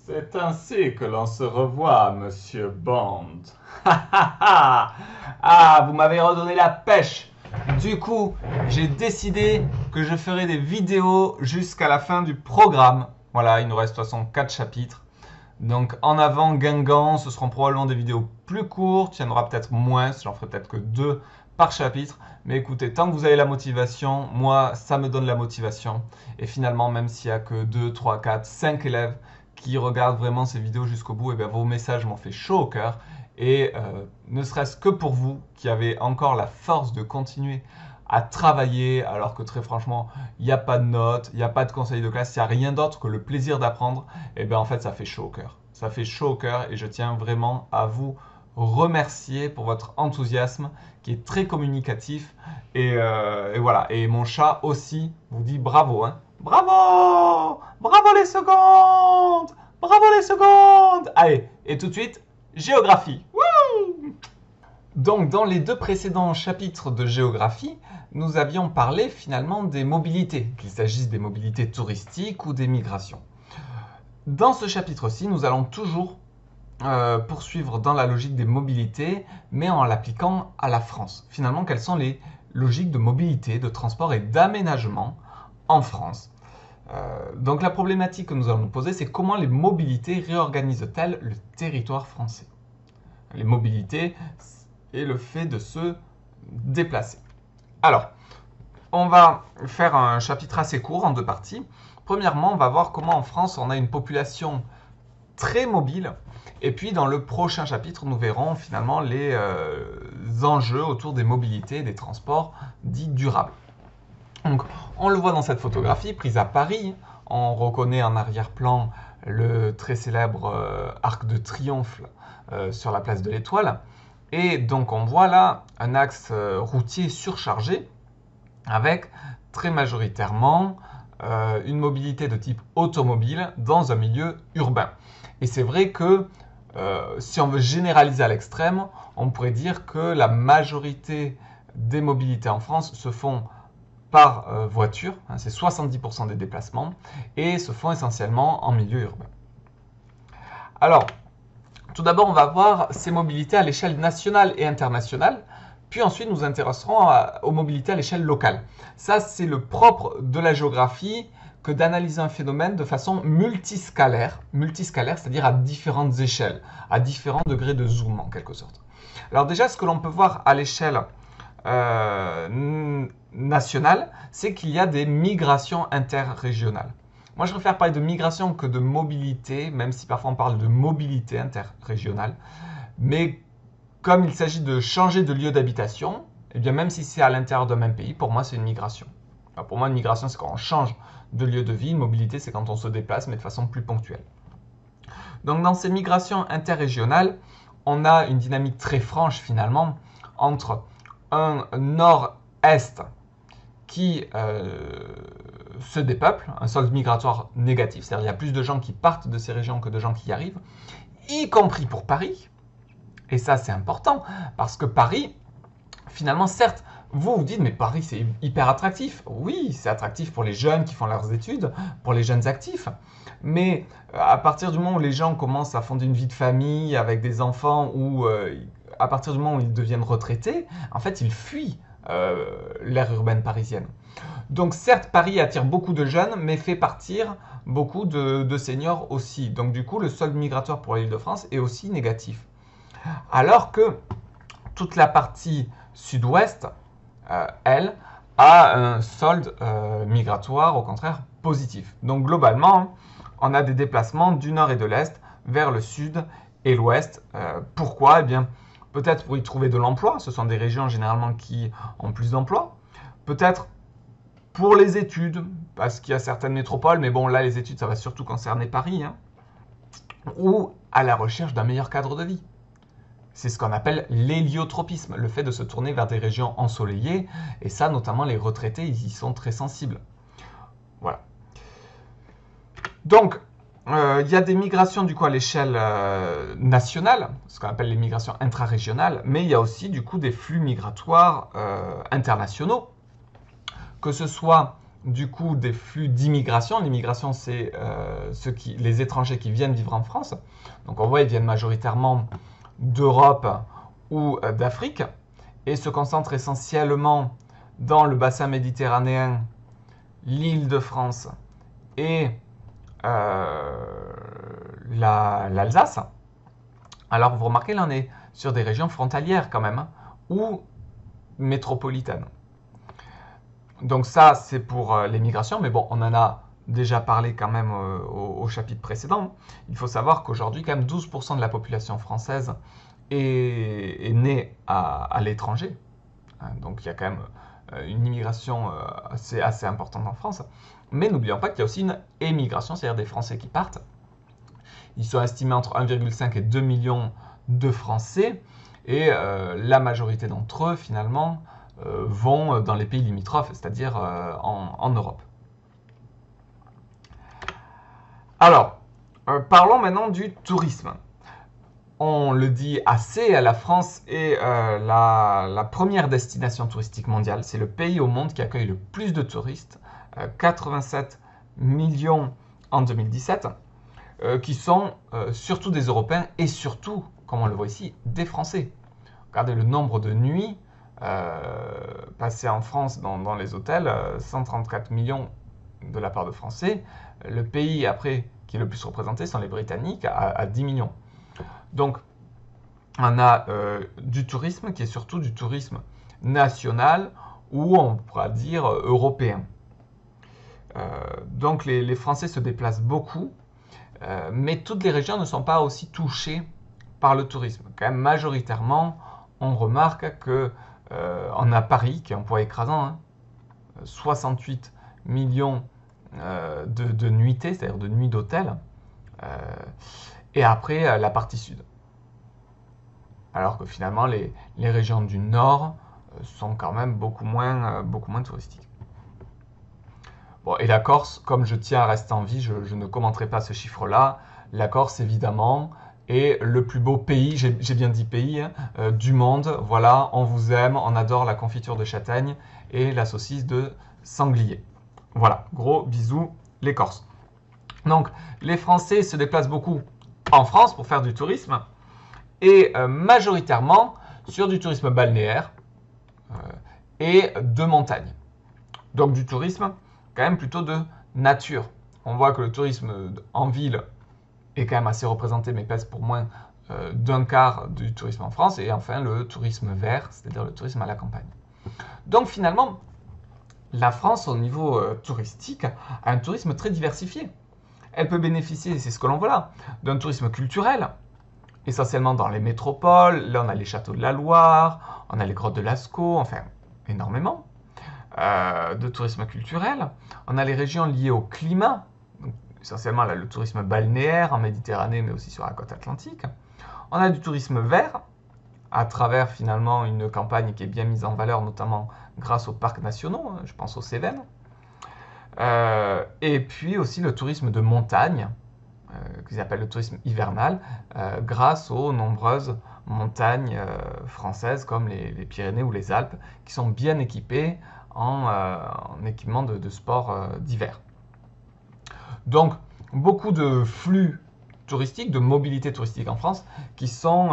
C'est ainsi que l'on se revoit, monsieur Bond. Ah, vous m'avez redonné la pêche. Du coup, j'ai décidé que je ferai des vidéos jusqu'à la fin du programme. Voilà, il nous reste de toute façon 4 chapitres. Donc en avant, Guingamp, ce seront probablement des vidéos plus courtes. Il y en aura peut-être moins, j'en ferai peut-être que 2 par chapitre. Mais écoutez, tant que vous avez la motivation, moi, ça me donne la motivation. Et finalement, même s'il n'y a que 2, 3, 4, 5 élèves qui regardent vraiment ces vidéos jusqu'au bout, et bien vos messages m'ont fait chaud au cœur. Et ne serait-ce que pour vous qui avez encore la force de continuer à travailler, alors que très franchement, il n'y a pas de notes, il n'y a pas de conseils de classe, il n'y a rien d'autre que le plaisir d'apprendre, et bien en fait ça fait chaud au cœur. Ça fait chaud au cœur et je tiens vraiment à vous remercier pour votre enthousiasme qui est très communicatif. Et voilà, et mon chat aussi vous dit bravo, hein. Bravo! Bravo les secondes! Bravo les secondes! Allez, et tout de suite, géographie. Wouh! Donc, dans les 2 précédents chapitres de géographie, nous avions parlé finalement des mobilités, qu'il s'agisse des mobilités touristiques ou des migrations. Dans ce chapitre-ci, nous allons toujours poursuivre dans la logique des mobilités, mais en l'appliquant à la France. Finalement, quelles sont les logiques de mobilité, de transport et d'aménagement en France? Donc la problématique que nous allons nous poser, c'est comment les mobilités réorganisent-elles le territoire français? Les mobilités et le fait de se déplacer. Alors, on va faire un chapitre assez court en 2 parties. Premièrement, on va voir comment en France on a une population très mobile. Et puis dans le prochain chapitre, nous verrons finalement les enjeux autour des mobilités et des transports dits durables. Donc, on le voit dans cette photographie prise à Paris. On reconnaît en arrière-plan le très célèbre Arc de Triomphe sur la place de l'Étoile. Et donc, on voit là un axe routier surchargé avec très majoritairement une mobilité de type automobile dans un milieu urbain. Et c'est vrai que si on veut généraliser à l'extrême, on pourrait dire que la majorité des mobilités en France se font par voiture, hein, c'est 70% des déplacements, et se font essentiellement en milieu urbain. Alors, tout d'abord, on va voir ces mobilités à l'échelle nationale et internationale, puis ensuite nous intéresserons aux mobilités à l'échelle locale. Ça, c'est le propre de la géographie que d'analyser un phénomène de façon multiscalaire, c'est-à-dire à différentes échelles, à différents degrés de zoom en quelque sorte. Alors déjà, ce que l'on peut voir à l'échelle nationale, c'est qu'il y a des migrations interrégionales. Moi, je préfère parler de migration que de mobilité, même si parfois on parle de mobilité interrégionale. Mais comme il s'agit de changer de lieu d'habitation, eh bien même si c'est à l'intérieur d'un même pays, pour moi, c'est une migration. Alors pour moi, une migration, c'est quand on change de lieu de vie. Une mobilité, c'est quand on se déplace, mais de façon plus ponctuelle. Donc dans ces migrations interrégionales, on a une dynamique très franche finalement entre un nord-est qui se dépeuple, un solde migratoire négatif, c'est-à-dire qu'il y a plus de gens qui partent de ces régions que de gens qui y arrivent, y compris pour Paris. Et ça, c'est important, parce que Paris, finalement, certes, vous vous dites, mais Paris, c'est hyper attractif. Oui, c'est attractif pour les jeunes qui font leurs études, pour les jeunes actifs. Mais à partir du moment où les gens commencent à fonder une vie de famille avec des enfants, ou à partir du moment où ils deviennent retraités, en fait, ils fuient l'aire urbaine parisienne. Donc certes, Paris attire beaucoup de jeunes, mais fait partir beaucoup de seniors aussi. Donc du coup, le solde migratoire pour l'Île-de-France est aussi négatif. Alors que toute la partie sud-ouest, elle, a un solde migratoire au contraire positif. Donc globalement, on a des déplacements du nord et de l'est vers le sud et l'ouest. Pourquoi? Eh bien, peut-être pour y trouver de l'emploi, ce sont des régions généralement qui ont plus d'emplois. Peut-être pour les études, parce qu'il y a certaines métropoles, mais bon, là, les études, ça va surtout concerner Paris, hein, ou à la recherche d'un meilleur cadre de vie. C'est ce qu'on appelle l'héliotropisme, le fait de se tourner vers des régions ensoleillées, et ça, notamment les retraités, ils y sont très sensibles. Voilà. Donc, il y a des migrations du coup à l'échelle nationale, ce qu'on appelle les migrations intrarégionales, mais il y a aussi du coup des flux migratoires internationaux, que ce soit du coup des flux d'immigration. L'immigration, c'est les étrangers qui viennent vivre en France. Donc on voit, ils viennent majoritairement d'Europe ou d'Afrique et se concentrent essentiellement dans le bassin méditerranéen, l'Île-de-France et l'Alsace. Alors vous remarquez, là on est sur des régions frontalières quand même, hein, ou métropolitaines. Donc ça, c'est pour l'émigration, mais bon, on en a déjà parlé quand même au chapitre précédent. Il faut savoir qu'aujourd'hui, quand même, 12% de la population française est née à l'étranger. Donc il y a quand même une immigration assez importante en France. Mais n'oublions pas qu'il y a aussi une émigration, c'est-à-dire des Français qui partent. Ils sont estimés entre 1,5 et 2 millions de Français. Et la majorité d'entre eux, finalement, vont dans les pays limitrophes, c'est-à-dire en Europe. Alors, parlons maintenant du tourisme. On le dit assez, la France est la première destination touristique mondiale. C'est le pays au monde qui accueille le plus de touristes, 87 millions en 2017, qui sont surtout des Européens et surtout, comme on le voit ici, des Français. Regardez le nombre de nuits passées en France dans les hôtels, 134 millions de la part de Français. Le pays après qui est le plus représenté sont les Britanniques à 10 millions. Donc on a du tourisme qui est surtout du tourisme national ou on pourra dire européen. Donc les Français se déplacent beaucoup, mais toutes les régions ne sont pas aussi touchées par le tourisme. Quand même majoritairement, on remarque que on a Paris qui est un poids écrasant, hein, 68 millions de nuitées, c'est-à-dire de nuits d'hôtel, et après la partie sud. Alors que finalement les régions du nord sont quand même beaucoup moins touristiques. Bon, et la Corse, comme je tiens à rester en vie, je ne commenterai pas ce chiffre-là. La Corse, évidemment, est le plus beau pays, j'ai bien dit pays, hein, du monde. Voilà, on vous aime, on adore la confiture de châtaigne et la saucisse de sanglier. Voilà, gros bisous les Corses. Donc, les Français se déplacent beaucoup en France pour faire du tourisme et majoritairement sur du tourisme balnéaire et de montagne. Donc du tourisme quand même plutôt de nature. On voit que le tourisme en ville est quand même assez représenté, mais pèse pour moins d'un quart du tourisme en France. Et enfin, le tourisme vert, c'est-à-dire le tourisme à la campagne. Donc finalement, la France, au niveau touristique, a un tourisme très diversifié. Elle peut bénéficier, c'est ce que l'on voit là, d'un tourisme culturel, essentiellement dans les métropoles. Là, on a les châteaux de la Loire, on a les grottes de Lascaux, enfin, énormément de tourisme culturel. On a les régions liées au climat, donc, essentiellement là, le tourisme balnéaire en Méditerranée, mais aussi sur la côte atlantique. On a du tourisme vert, à travers finalement une campagne qui est bien mise en valeur, notamment grâce aux parcs nationaux, je pense aux Cévennes. Et puis aussi le tourisme de montagne, qu'ils appellent le tourisme hivernal, grâce aux nombreuses montagnes françaises comme les Pyrénées ou les Alpes, qui sont bien équipées en équipement de sport d'hiver. Donc, beaucoup de flux touristiques, de mobilité touristique en France, qui sont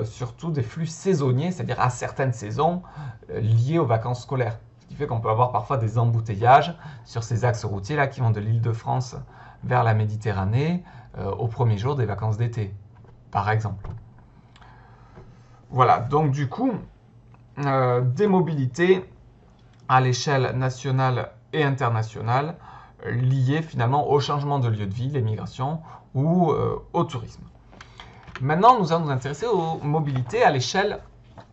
surtout des flux saisonniers, c'est-à-dire à certaines saisons liées aux vacances scolaires. Ce qui fait qu'on peut avoir parfois des embouteillages sur ces axes routiers-là qui vont de l'Île-de-France vers la Méditerranée au premier jour des vacances d'été, par exemple. Voilà, donc du coup, des mobilités à l'échelle nationale et internationale liées finalement au changement de lieu de vie, l'émigration ou au tourisme. Maintenant, nous allons nous intéresser aux mobilités à l'échelle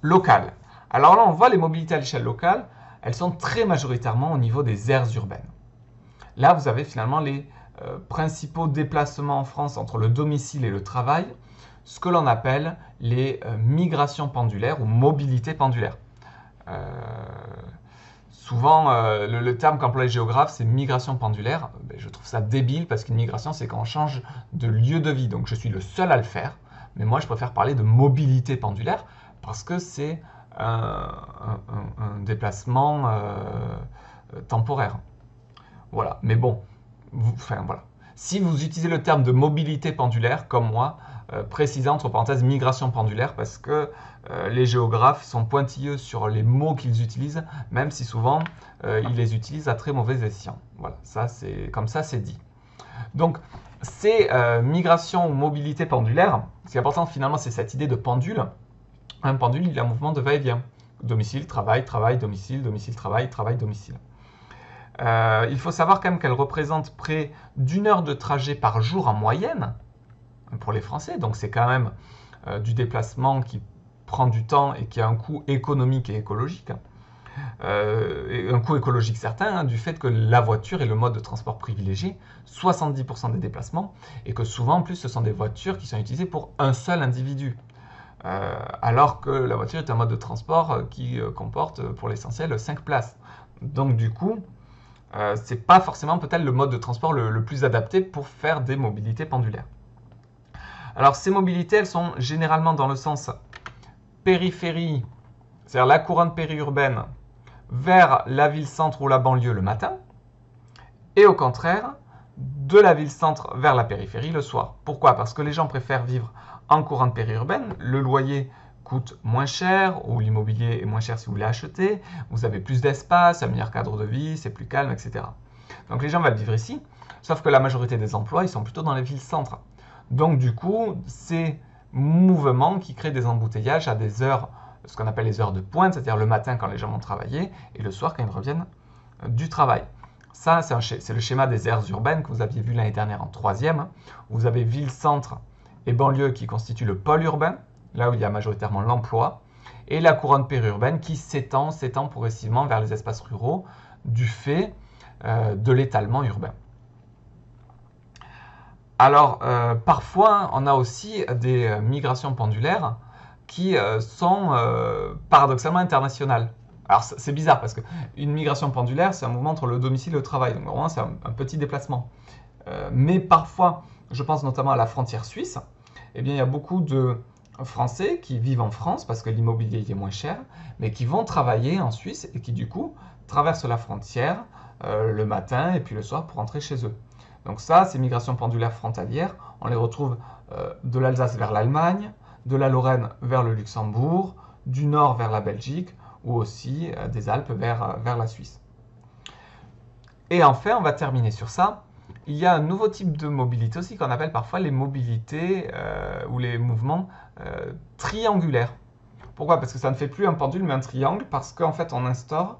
locale. Alors là, on voit les mobilités à l'échelle locale, elles sont très majoritairement au niveau des aires urbaines. Là, vous avez finalement les principaux déplacements en France entre le domicile et le travail, ce que l'on appelle les migrations pendulaires ou mobilités pendulaires. Souvent, le terme qu'emploie les géographes, c'est migration pendulaire. Je trouve ça débile parce qu'une migration, c'est quand on change de lieu de vie. Donc, je suis le seul à le faire. Mais moi, je préfère parler de mobilité pendulaire parce que c'est un déplacement temporaire. Voilà, mais bon, enfin voilà. Si vous utilisez le terme de mobilité pendulaire, comme moi, précisez entre parenthèses migration pendulaire, parce que les géographes sont pointilleux sur les mots qu'ils utilisent, même si souvent ils les utilisent à très mauvais escient. Voilà, ça c'est comme ça c'est dit. Donc ces migrations ou mobilité pendulaire, ce qui est important finalement c'est cette idée de pendule. Un pendule, il a un mouvement de va-et-vient. Domicile, travail, travail, domicile, domicile, travail, travail, domicile. Il faut savoir quand même qu'elle représente près d'1 heure de trajet par jour en moyenne pour les Français. Donc c'est quand même du déplacement qui prend du temps et qui a un coût économique et écologique. Et un coût écologique certain, du fait que la voiture est le mode de transport privilégié, 70% des déplacements, et que souvent en plus ce sont des voitures qui sont utilisées pour un seul individu. Alors que la voiture est un mode de transport qui comporte pour l'essentiel 5 places. Donc du coup, c'est pas forcément peut-être le mode de transport le plus adapté pour faire des mobilités pendulaires. Alors ces mobilités, elles sont généralement dans le sens périphérie, c'est-à-dire la couronne périurbaine, vers la ville-centre ou la banlieue le matin, et au contraire, de la ville-centre vers la périphérie le soir. Pourquoi? Parce que les gens préfèrent vivre en couronne périurbaine, le loyer coûte moins cher, ou l'immobilier est moins cher si vous voulez acheter, vous avez plus d'espace, un meilleur cadre de vie, c'est plus calme, etc. Donc les gens veulent vivre ici, sauf que la majorité des emplois, ils sont plutôt dans les villes-centres. Donc du coup, ces mouvements qui créent des embouteillages à des heures, ce qu'on appelle les heures de pointe, c'est-à-dire le matin quand les gens vont travailler, et le soir quand ils reviennent du travail. Ça, c'est le schéma des aires urbaines que vous aviez vu l'année dernière en 3e. Vous avez ville-centre et banlieue qui constituent le pôle urbain, là où il y a majoritairement l'emploi, et la couronne périurbaine qui s'étend progressivement vers les espaces ruraux du fait de l'étalement urbain. Alors, parfois, on a aussi des migrations pendulaires qui sont paradoxalement internationales. Alors, c'est bizarre parce qu'une migration pendulaire, c'est un mouvement entre le domicile et le travail. Donc, vraiment, c'est un petit déplacement. Mais parfois, je pense notamment à la frontière suisse, eh bien, il y a beaucoup de Français qui vivent en France parce que l'immobilier est moins cher, mais qui vont travailler en Suisse et qui, du coup, traversent la frontière le matin et puis le soir pour rentrer chez eux. Donc ça, ces migrations pendulaires frontalières, on les retrouve de l'Alsace vers l'Allemagne, de la Lorraine vers le Luxembourg, du Nord vers la Belgique ou aussi des Alpes vers la Suisse. Et enfin, on va terminer sur ça. Il y a un nouveau type de mobilité aussi qu'on appelle parfois les mobilités ou les mouvements triangulaires. Pourquoi? Parce que ça ne fait plus un pendule mais un triangle, parce qu'en fait on instaure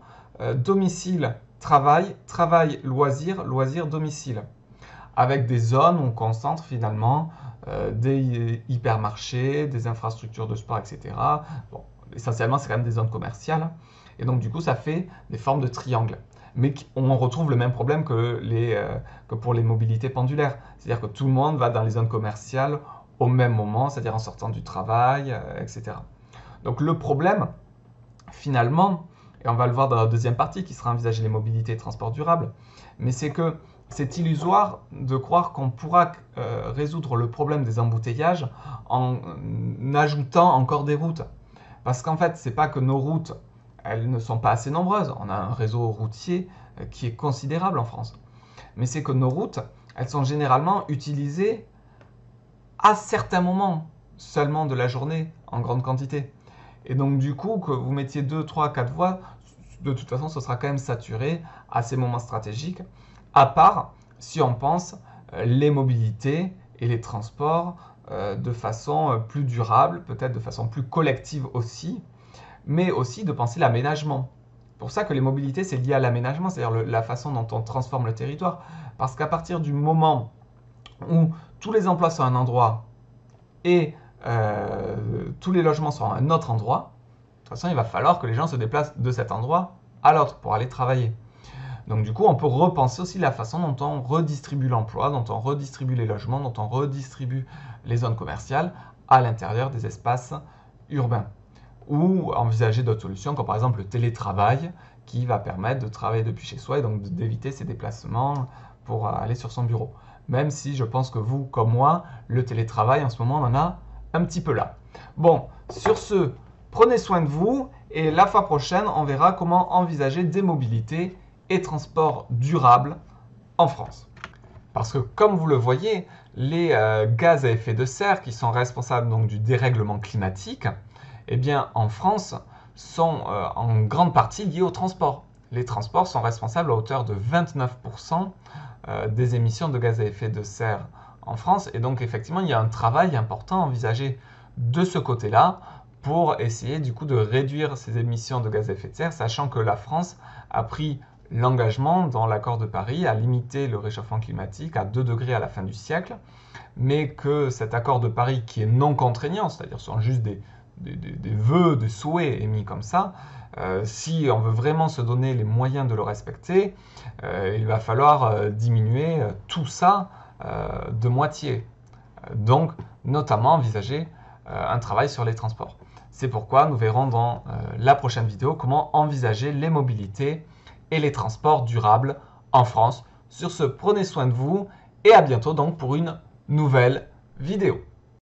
domicile, travail, travail, loisir, loisir, domicile. Avec des zones où on concentre finalement des hypermarchés, des infrastructures de sport, etc. Bon, essentiellement, c'est quand même des zones commerciales. Et donc, du coup, ça fait des formes de triangles. Mais on retrouve le même problème que pour les mobilités pendulaires. C'est-à-dire que tout le monde va dans les zones commerciales au même moment, c'est-à-dire en sortant du travail, etc. Donc, le problème, finalement, et on va le voir dans la deuxième partie qui sera envisager les mobilités et transports durables, mais c'est que c'est illusoire de croire qu'on pourra résoudre le problème des embouteillages en ajoutant encore des routes. Parce qu'en fait, ce n'est pas que nos routes, elles ne sont pas assez nombreuses. On a un réseau routier qui est considérable en France. Mais c'est que nos routes, elles sont généralement utilisées à certains moments seulement de la journée en grande quantité. Et donc du coup, que vous mettiez 2, 3, 4 voies, de toute façon, ce sera quand même saturé à ces moments stratégiques. À part si on pense les mobilités et les transports de façon plus durable, peut-être de façon plus collective aussi, mais aussi de penser l'aménagement. C'est pour ça que les mobilités, c'est lié à l'aménagement, c'est-à-dire la façon dont on transforme le territoire. Parce qu'à partir du moment où tous les emplois sont à un endroit et tous les logements sont à un autre endroit, de toute façon, il va falloir que les gens se déplacent de cet endroit à l'autre pour aller travailler. Donc du coup, on peut repenser aussi la façon dont on redistribue l'emploi, dont on redistribue les logements, dont on redistribue les zones commerciales à l'intérieur des espaces urbains. Ou envisager d'autres solutions, comme par exemple le télétravail, qui va permettre de travailler depuis chez soi et donc d'éviter ces déplacements pour aller sur son bureau. Même si je pense que vous, comme moi, le télétravail, en ce moment, on en a un petit peu là. Bon, sur ce, prenez soin de vous et la fois prochaine, on verra comment envisager des mobilités et transports durables en France. Parce que comme vous le voyez, les gaz à effet de serre qui sont responsables donc du dérèglement climatique, eh bien en France sont en grande partie liés au transport. Les transports sont responsables à hauteur de 29% des émissions de gaz à effet de serre en France. Et donc effectivement, il y a un travail important envisagé de ce côté-là pour essayer du coup de réduire ces émissions de gaz à effet de serre, sachant que la France a pris l'engagement dans l'accord de Paris à limiter le réchauffement climatique à 2 degrés à la fin du siècle, mais que cet accord de Paris qui est non contraignant, c'est-à-dire sont juste des vœux, des souhaits émis comme ça, si on veut vraiment se donner les moyens de le respecter, il va falloir diminuer tout ça de moitié. Donc, notamment envisager un travail sur les transports. C'est pourquoi nous verrons dans la prochaine vidéo comment envisager les mobilités et les transports durables en France. Sur ce, prenez soin de vous et à bientôt donc pour une nouvelle vidéo.